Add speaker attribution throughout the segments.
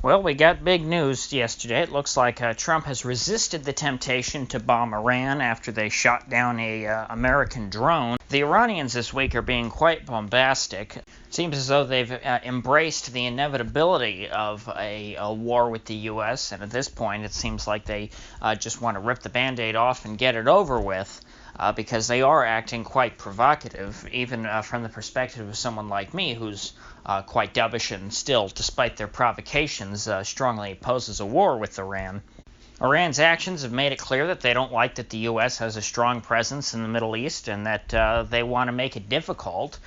Speaker 1: Well, we got big news yesterday. It looks like Trump has resisted the temptation to bomb Iran after they shot down a American drone. The Iranians this week are being quite bombastic. It seems as though they've embraced the inevitability of a war with the U.S., and at this point it seems like they just want to rip the Band-Aid off and get it over with. Because they are acting quite provocative, even from the perspective of someone like me who's quite dovish and still, despite their provocations, strongly opposes a war with Iran. Iran's actions have made it clear that they don't like that the U.S. has a strong presence in the Middle East and that they want to make it difficult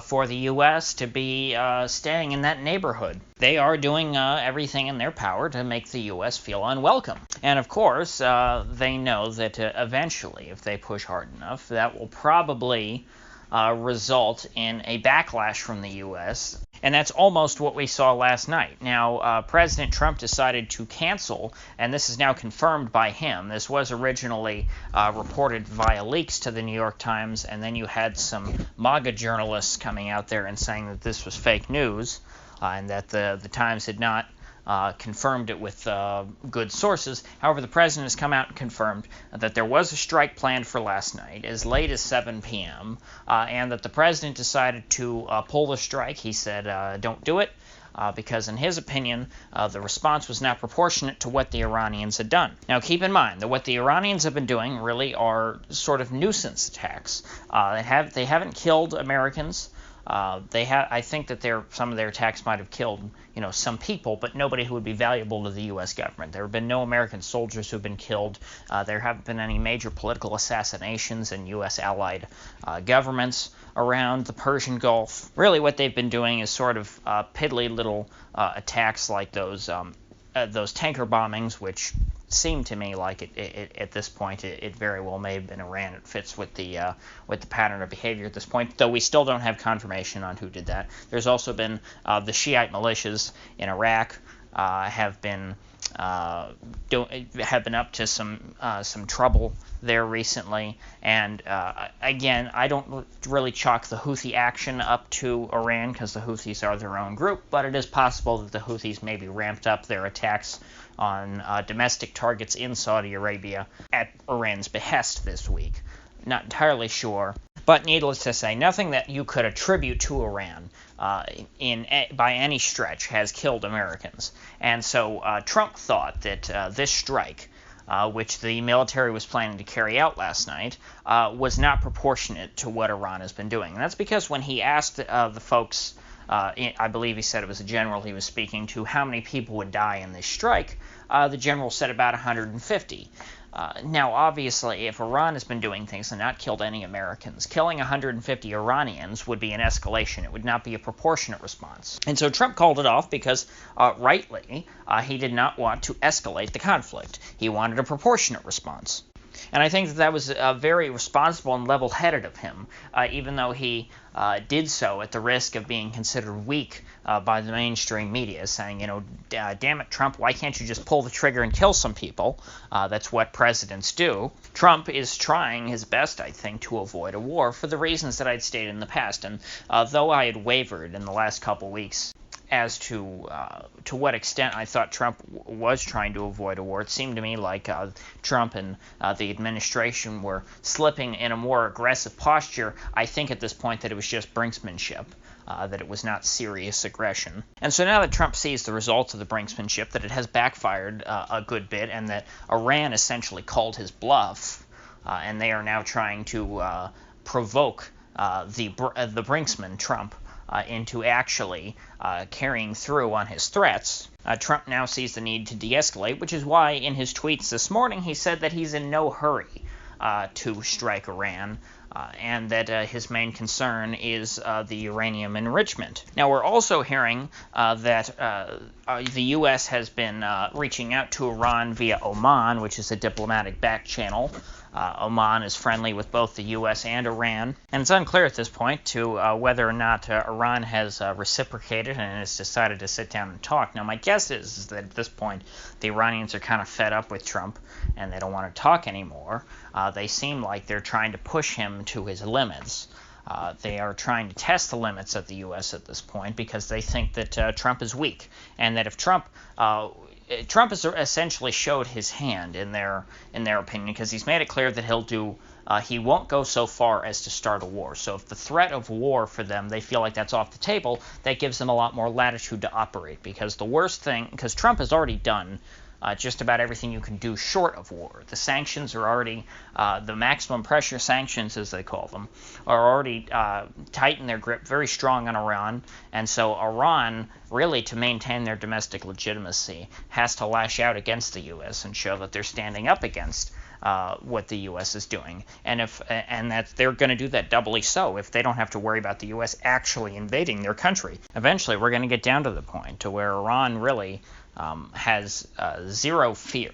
Speaker 1: for the U.S. to be staying in that neighborhood. They are doing everything in their power to make the U.S. feel unwelcome. And of course, they know that eventually, if they push hard enough, that will probably result in a backlash from the U.S., and that's almost what we saw last night. Now, President Trump decided to cancel, and this is now confirmed by him. This was originally reported via leaks to the New York Times, and then you had some MAGA journalists coming out there and saying that this was fake news, and that the Times had not confirmed it with good sources. However, the president has come out and confirmed that there was a strike planned for last night as late as 7 p.m., and that the president decided to pull the strike. He said, don't do it, because in his opinion, the response was not proportionate to what the Iranians had done. Now, keep in mind that what the Iranians have been doing really are sort of nuisance attacks. They haven't killed Americans. I think that some of their attacks might have killed, some people, but nobody who would be valuable to the U.S. government. There have been no American soldiers who've been killed. There haven't been any major political assassinations in U.S. allied governments around the Persian Gulf. Really, what they've been doing is sort of piddly little attacks like those tanker bombings, which seem to me like at this point it very well may have been Iran. It fits with the pattern of behavior at this point, though we still don't have confirmation on who did that. There's also been the Shiite militias in Iraq have been up to some trouble there recently, and again, I don't really chalk the Houthi action up to Iran because the Houthis are their own group, but it is possible that the Houthis maybe ramped up their attacks on domestic targets in Saudi Arabia at Iran's behest this week. Not entirely sure, but needless to say, nothing that you could attribute to Iran by any stretch has killed Americans. And so Trump thought that this strike, which the military was planning to carry out last night, was not proportionate to what Iran has been doing. And that's because when he asked the folks, I believe he said it was a general he was speaking to, how many people would die in this strike, the general said about 150. Now, obviously, if Iran has been doing things and not killed any Americans, killing 150 Iranians would be an escalation. It would not be a proportionate response. And so Trump called it off because, rightly, he did not want to escalate the conflict. He wanted a proportionate response. And I think that was very responsible and level-headed of him, even though he did so at the risk of being considered weak by the mainstream media, saying, damn it, Trump, why can't you just pull the trigger and kill some people? That's what presidents do. Trump is trying his best, I think, to avoid a war for the reasons that I'd stated in the past. And though I had wavered in the last couple weeks as to what extent I thought Trump was trying to avoid a war, it seemed to me like Trump and the administration were slipping in a more aggressive posture. I think at this point that it was just brinksmanship, that it was not serious aggression. And so now that Trump sees the results of the brinksmanship, that it has backfired a good bit, and that Iran essentially called his bluff, and they are now trying to provoke the brinksman, Trump, into actually carrying through on his threats. Trump now sees the need to de-escalate, which is why in his tweets this morning he said that he's in no hurry to strike Iran, and that his main concern is the uranium enrichment. Now, we're also hearing that the U.S. has been reaching out to Iran via Oman, which is a diplomatic back channel. Oman is friendly with both the U.S. and Iran, and it's unclear at this point to whether or not Iran has reciprocated and has decided to sit down and talk. Now, my guess is that at this point the Iranians are kind of fed up with Trump and they don't want to talk anymore. They seem like they're trying to push him to his limits. They are trying to test the limits of the U.S. at this point because they think that Trump is weak, and that if Trump has essentially showed his hand in their opinion, because he's made it clear that he won't go so far as to start a war. So if the threat of war for them, they feel like that's off the table, that gives them a lot more latitude to operate. Because because Trump has already done just about everything you can do short of war. The sanctions are already, the maximum pressure sanctions, as they call them, are already tightened their grip very strong on Iran. And so Iran, really, to maintain their domestic legitimacy, has to lash out against the U.S. and show that they're standing up against what the U.S. is doing, and that they're going to do that doubly so if they don't have to worry about the U.S. actually invading their country. Eventually, we're going to get down to the point to where Iran really has zero fear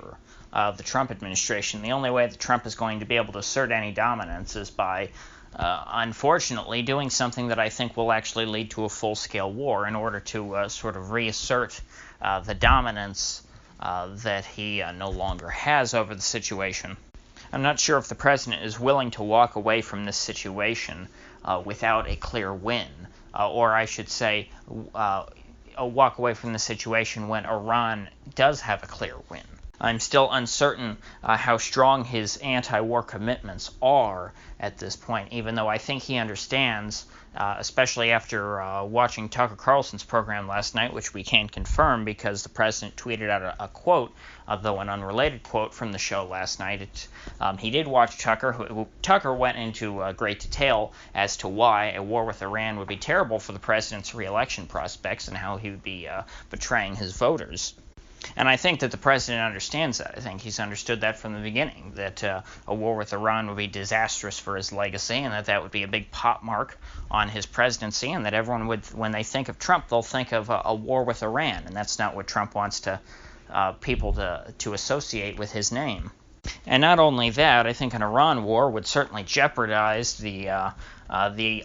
Speaker 1: of the Trump administration. The only way that Trump is going to be able to assert any dominance is by, unfortunately, doing something that I think will actually lead to a full-scale war in order to sort of reassert the dominance that he no longer has over the situation. I'm not sure if the president is willing to walk away from this situation without a clear win, or I should say, walk away from the situation when Iran does have a clear win. I'm still uncertain how strong his anti-war commitments are at this point, even though I think he understands, especially after watching Tucker Carlson's program last night, which we can't confirm because the president tweeted out a quote, though an unrelated quote from the show last night. He did watch Tucker. Tucker went into great detail as to why a war with Iran would be terrible for the president's re-election prospects and how he would be betraying his voters. And I think that the president understands that. I think he's understood that from the beginning, that a war with Iran would be disastrous for his legacy, and that would be a big pot mark on his presidency, and that everyone would, when they think of Trump, they'll think of a war with Iran, and that's not what Trump wants people to associate with his name. And not only that, I think an Iran war would certainly jeopardize the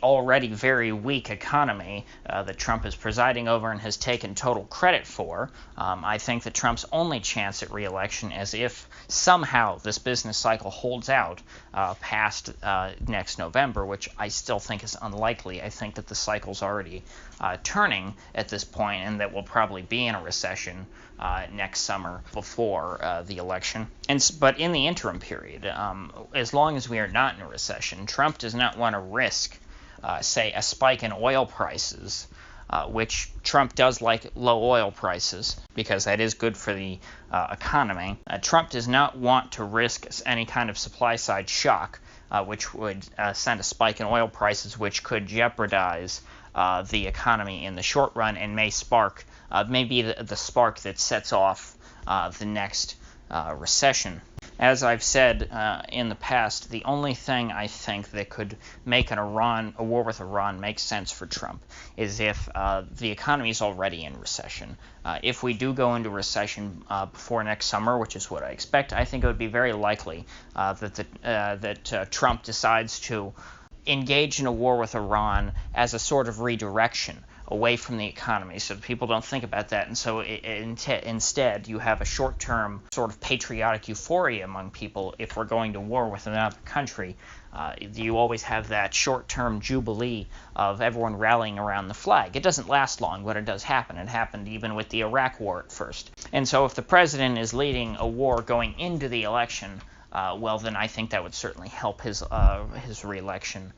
Speaker 1: already very weak economy that Trump is presiding over and has taken total credit for. I think that Trump's only chance at re-election is if somehow this business cycle holds out past next November, which I still think is unlikely. I think that the cycle's already turning at this point, and that we'll probably be in a recession next summer before the election. But in the interim period, as long as we are not in a recession, Trump does not want to risk, say, a spike in oil prices, which Trump does like low oil prices because that is good for the economy. Trump does not want to risk any kind of supply-side shock, which would send a spike in oil prices, which could jeopardize the economy in the short run and may spark, maybe the spark that sets off the next recession. As I've said in the past, the only thing I think that could make a war with Iran make sense for Trump is if the economy is already in recession. If we do go into recession before next summer, which is what I expect, I think it would be very likely that Trump decides to engage in a war with Iran as a sort of redirection away from the economy, so people don't think about that. And so instead, you have a short-term sort of patriotic euphoria among people. If we're going to war with another country, you always have that short-term jubilee of everyone rallying around the flag. It doesn't last long, but it does happen. It happened even with the Iraq war at first. And so if the president is leading a war going into the election, well, then I think that would certainly help his re-election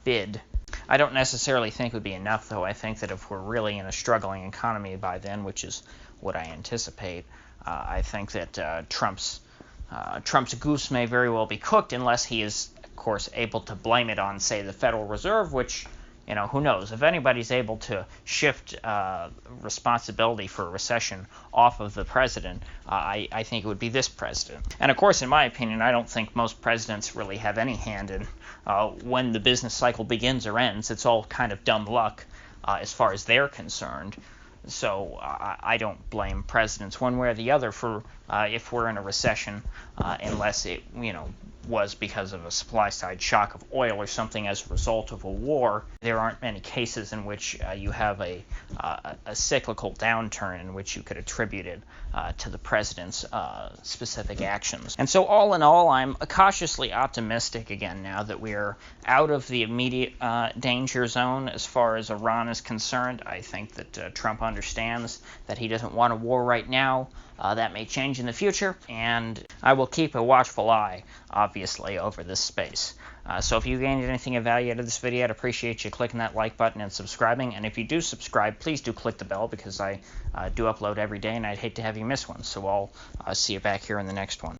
Speaker 1: bid. I don't necessarily think it would be enough, though. I think that if we're really in a struggling economy by then, which is what I anticipate, I think that Trump's goose may very well be cooked unless he is, of course, able to blame it on, say, the Federal Reserve, which, who knows? If anybody's able to shift responsibility for a recession off of the president, I think it would be this president. And of course, in my opinion, I don't think most presidents really have any hand in when the business cycle begins or ends. It's all kind of dumb luck as far as they're concerned. So I don't blame presidents one way or the other for if we're in a recession, unless it was because of a supply side shock of oil or something as a result of a war. There aren't many cases in which you have a cyclical downturn in which you could attribute it to the president's specific actions. And so all in all, I'm cautiously optimistic again now that we're out of the immediate danger zone as far as Iran is concerned. I think that Trump understands that he doesn't want a war right now. That may change in the future, and I will keep a watchful eye, obviously, over this space. So if you gained anything of value out of this video, I'd appreciate you clicking that like button and subscribing. And if you do subscribe, please do click the bell, because I do upload every day, and I'd hate to have you miss one. So I'll see you back here in the next one.